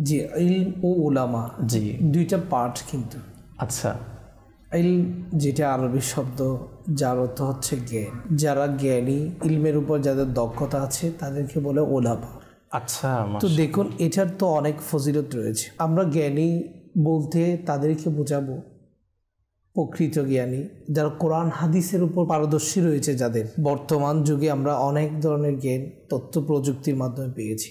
জি, ইলম ও উলামা জি দুইটা পার্ট কিন্তু। আচ্ছা, ইলম যেটা আরবি শব্দ, যার অর্থ হচ্ছে জ্ঞান। যারা জ্ঞানী, ইলমের উপর যাদের দক্ষতা আছে তাদেরকে বলে ওলামা। আচ্ছা। তো দেখুন, এটার তো অনেক ফজিলত রয়েছে। আমরা জ্ঞানী বলতে তাদেরকে বোঝাবো প্রকৃত জ্ঞানী, যারা কোরআন হাদিসের উপর পারদর্শী রয়েছে, যাদের বর্তমান যুগে আমরা অনেক ধরনের জ্ঞান তথ্য প্রযুক্তির মাধ্যমে পেয়েছি।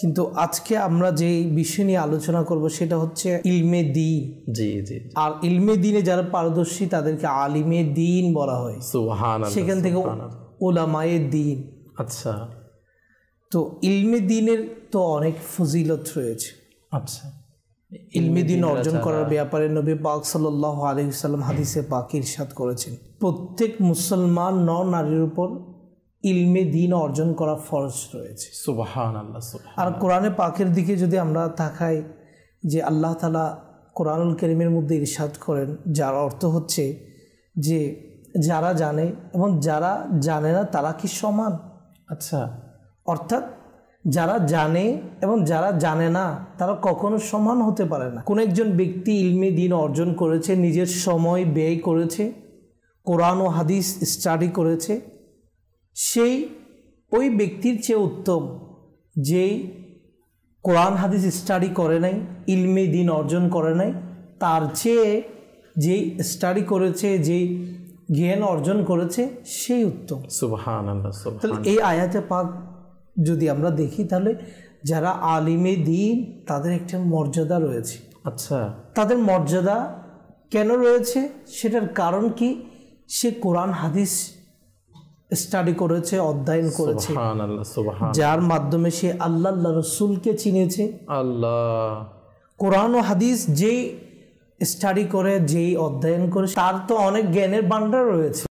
কিন্তু আজকে আমরা যে বিষয় নিয়ে আলোচনা করব সেটা হচ্ছে ইলমে দ্বীন। জি জি। আর ইলমে দ্বীনে যারা পারদর্শী তাদেরকে আলিমে দ্বীন বলা হয়, সুবহানাল্লাহ, সেখান থেকে ওলামায়ে দ্বীন। আচ্ছা। তো ইলমে দ্বীনের তো অনেক ফজিলত রয়েছে। আচ্ছা, ইলমে দ্বীন অর্জন করার ব্যাপারে নবী পাক সাল্লাল্লাহু আলাইহি ওয়াসাল্লাম হাদিসে পাক ইরশাদ করেছেন, প্রত্যেক মুসলমান নর নারীর উপর ইলমে দ্বীন অর্জন করা ফরজ রয়েছে। সুবহানাল্লাহ। আর কোরআনে পাকের দিকে যদি আমরা তাকাই, যে আল্লাহ তাআলা কোরআনুল কারীমের মধ্যে ইরশাদ করেন, যার অর্থ হচ্ছে যে যারা জানে এবং যারা জানে না তারা কি সমান? আচ্ছা, অর্থাৎ যারা জানে এবং যারা জানে না তারা কখনো সমান হতে পারে না। কোন একজন ব্যক্তি ইলমে দ্বীন অর্জন করেছে, নিজের সময় ব্যয় করেছে, কোরআন ও হাদিস স্টাডি করেছে, সেই ওই ব্যক্তির চেয়ে উত্তম যেই কোরআন হাদিস স্টাডি করে নাই, ইলমে দ্বীন অর্জন করে নাই, তার চেয়ে যেই স্টাডি করেছে, যেই জ্ঞান অর্জন করেছে সেই উত্তম। সুবহানাল্লাহ। তাহলে এই আয়াতে পাক যদি আমরা দেখি, তাহলে যারা আলিমে দ্বীন তাদের একটা মর্যাদা রয়েছে। আচ্ছা, তাদের মর্যাদা কেন রয়েছে সেটার কারণ কি? সে কোরআন হাদিস স্টাডি করেছে, অধ্যয়ন করেছে, সুবহানাল্লাহ সুবহানাল্লাহ, যার মাধ্যমে সে আল্লাহ রসুলকে চিনেছে। আল্লাহ, কোরআন ও হাদিস যেই স্টাডি করে, যেই অধ্যয়ন করে, তার তো অনেক জ্ঞানের ভান্ডার রয়েছে।